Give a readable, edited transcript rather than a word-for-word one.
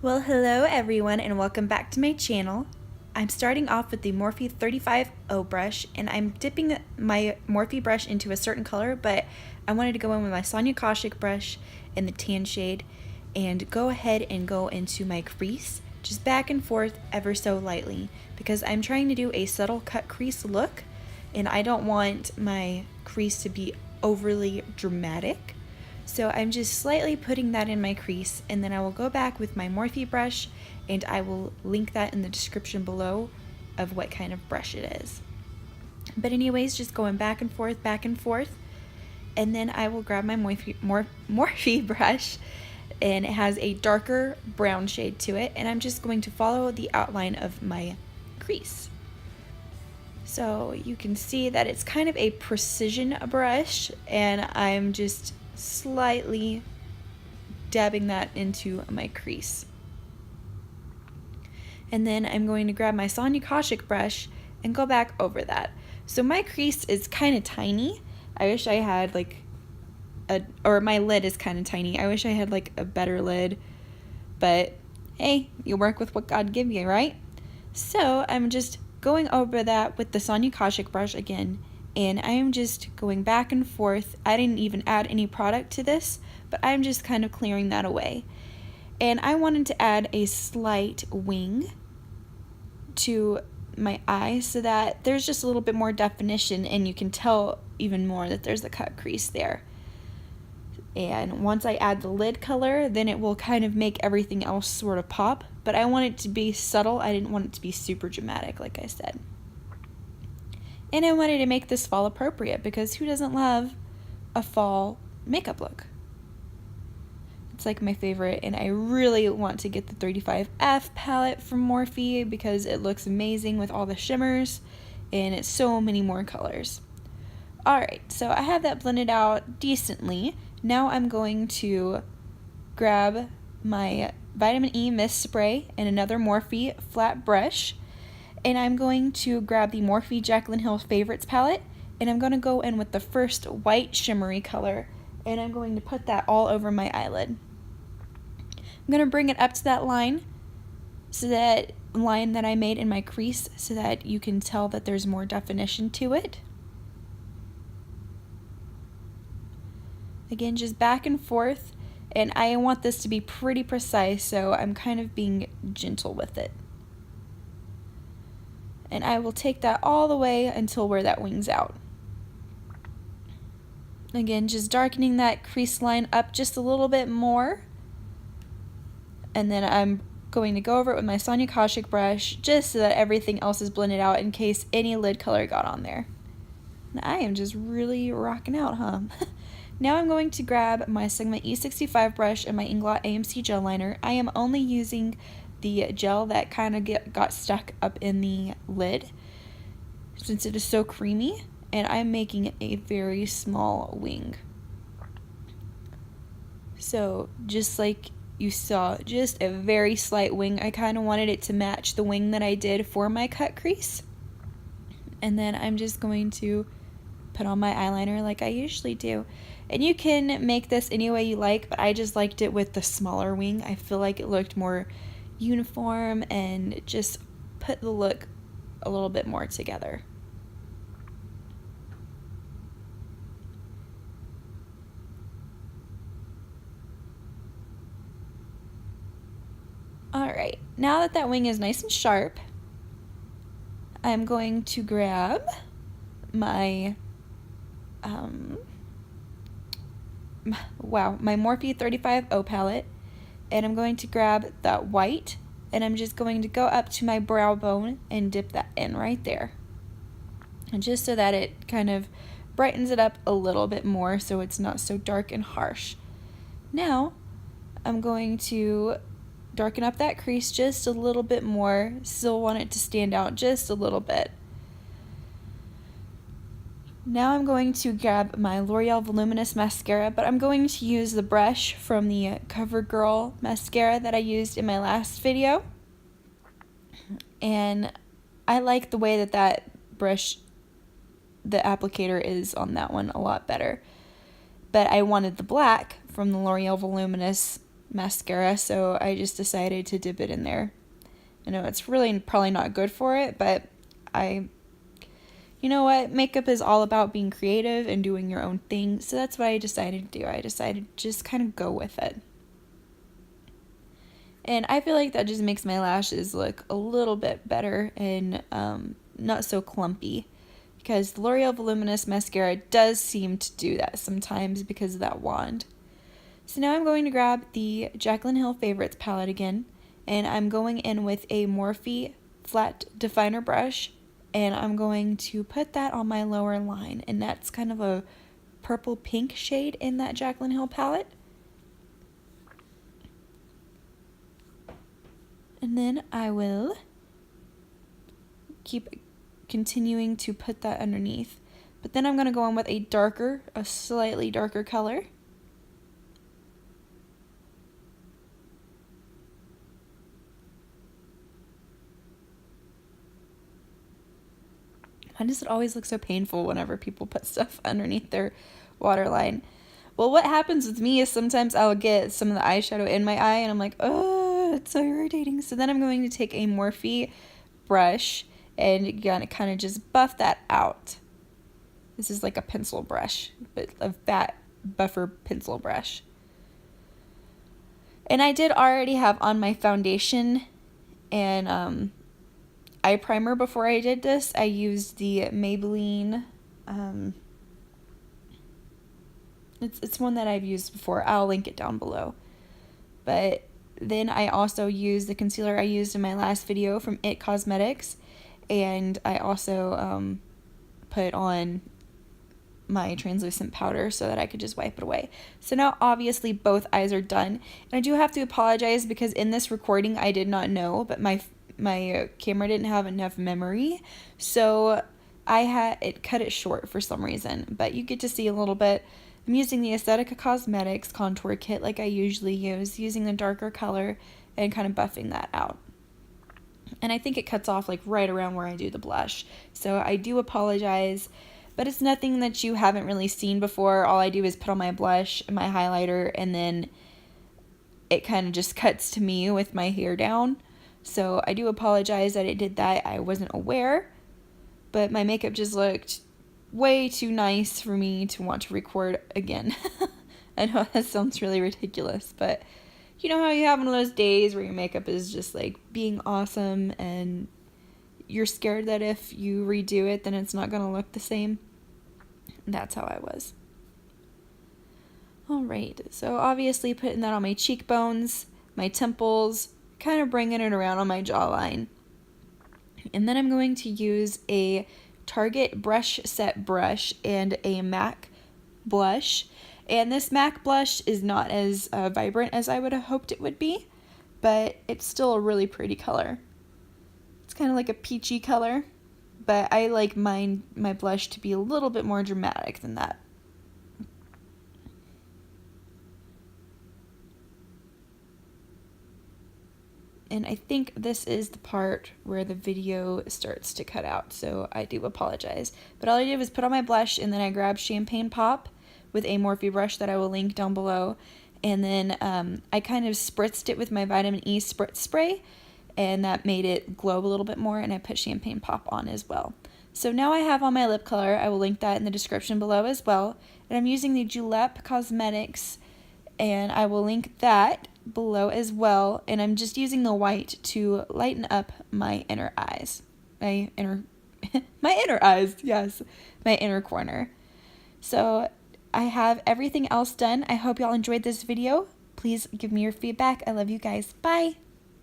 Well, hello everyone and welcome back to my channel. I'm starting off with the Morphe 35O brush and I'm dipping my Morphe brush into a certain color, but I wanted to go in with my Sonia Kashuk brush in the tan shade and go ahead and go into my crease, just back and forth ever so lightly, because I'm trying to do a subtle cut crease look and I don't want my crease to be overly dramatic. So I'm just slightly putting that in my crease, and then I will go back with my Morphe brush and I will link that in the description below of what kind of brush it is. But anyways, just going back and forth, and then I will grab my Morphe brush, and it has a darker brown shade to it, and I'm just going to follow the outline of my crease. So you can see that it's kind of a precision brush, and I'm just slightly dabbing that into my crease. And then I'm going to grab my Sonia Kashuk brush and go back over that. So my crease is kind of tiny. I wish I had or my lid is kind of tiny. I wish I had like a better lid, but hey, you work with what God give you, right? So I'm just going over that with the Sonia Kashuk brush again, and I am just going back and forth. I didn't even add any product to this, but I'm just kind of clearing that away. And I wanted to add a slight wing to my eye so that there's just a little bit more definition and you can tell even more that there's a cut crease there. And once I add the lid color, then it will kind of make everything else sort of pop, but I want it to be subtle. I didn't want it to be super dramatic, like I said. And I wanted to make this fall appropriate, because who doesn't love a fall makeup look? It's like my favorite, and I really want to get the 35F palette from Morphe because it looks amazing with all the shimmers, and it's so many more colors. Alright, so I have that blended out decently. Now I'm going to grab my Vitamin E Mist Spray and another Morphe flat brush, and I'm going to grab the Morphe Jaclyn Hill Favorites palette, and I'm going to go in with the first white shimmery color, and I'm going to put that all over my eyelid. I'm going to bring it up to that line, so that line that I made in my crease, so that you can tell that there's more definition to it. Again, just back and forth, and I want this to be pretty precise, so I'm kind of being gentle with it. And I will take that all the way until where that wing's out. Again, just darkening that crease line up just a little bit more. And then I'm going to go over it with my Sonia Kashuk brush just so that everything else is blended out in case any lid color got on there. And I am just really rocking out, huh? Now I'm going to grab my Sigma E65 brush and my Inglot AMC gel liner. I am only using the gel that kind of got stuck up in the lid since it is so creamy, and I'm making a very small wing. So just like you saw, just a very slight wing. I kind of wanted it to match the wing that I did for my cut crease. And then I'm just going to put on my eyeliner like I usually do. And you can make this any way you like, but I just liked it with the smaller wing. I feel like it looked more uniform and just put the look a little bit more together. Alright, now that that wing is nice and sharp, I'm going to grab my my Morphe 35O palette, and I'm going to grab that white, and I'm just going to go up to my brow bone and dip that in right there. And just so that it kind of brightens it up a little bit more so it's not so dark and harsh. Now, I'm going to darken up that crease just a little bit more. Still want it to stand out just a little bit. Now I'm going to grab my Loreal Voluminous mascara, but I'm going to use the brush from the Covergirl mascara that I used in my last video. And I like the way that that brush, the applicator is on that one a lot better. But I wanted the black from the L'Oreal Voluminous mascara, so I just decided to dip it in there. I know it's really probably not good for it, but you know what? Makeup is all about being creative and doing your own thing, so that's what I decided to do. I decided to just kind of go with it. And I feel like that just makes my lashes look a little bit better and not so clumpy, because the L'Oreal Voluminous mascara does seem to do that sometimes because of that wand. So now I'm going to grab the Jaclyn Hill Favorites palette again, and I'm going in with a Morphe flat definer brush, and I'm going to put that on my lower line, and that's kind of a purple pink shade in that Jaclyn Hill palette. And then I will keep continuing to put that underneath. But then I'm going to go in with a slightly darker color. Why does it always look so painful whenever people put stuff underneath their waterline? Well, what happens with me is sometimes I'll get some of the eyeshadow in my eye and I'm like, oh, it's so irritating. So then I'm going to take a Morphe brush and kind of just buff that out. This is like a pencil brush, but a fat buffer pencil brush. And I did already have on my foundation and eye primer before I did this. I used the Maybelline, it's one that I've used before. I'll link it down below. But then I also used the concealer I used in my last video from It Cosmetics, and I also put on my translucent powder so that I could just wipe it away. So now obviously both eyes are done, and I do have to apologize because in this recording I did not know, but my camera didn't have enough memory, so it cut it short for some reason, but you get to see a little bit. I'm using the Aesthetica Cosmetics contour kit like I usually use, using a darker color and kind of buffing that out. And I think it cuts off like right around where I do the blush, so I do apologize, but it's nothing that you haven't really seen before. All I do is put on my blush and my highlighter, and then it kind of just cuts to me with my hair down. So I do apologize that it did that. I wasn't aware, but my makeup just looked way too nice for me to want to record again. I know that sounds really ridiculous, but you know how you have one of those days where your makeup is just like being awesome and you're scared that if you redo it then it's not going to look the same? That's how I was. Alright, so obviously putting that on my cheekbones, my temples, kind of bringing it around on my jawline. And then I'm going to use a Target brush set brush and a MAC blush. And this MAC blush is not as vibrant as I would have hoped it would be, but it's still a really pretty color. It's kind of like a peachy color, but I like my blush to be a little bit more dramatic than that. And I think this is the part where the video starts to cut out, so I do apologize. But all I did was put on my blush, and then I grabbed Champagne Pop with a Morphe brush that I will link down below. And then I kind of spritzed it with my vitamin E spritz spray, and that made it glow a little bit more, and I put Champagne Pop on as well. So now I have on my lip color. I will link that in the description below as well. And I'm using the Julep Cosmetics, and I will link that below as well, and I'm just using the white to lighten up my inner eyes. My inner eyes, yes, my inner corner. So I have everything else done. I hope y'all enjoyed this video. Please give me your feedback. I love you guys. Bye!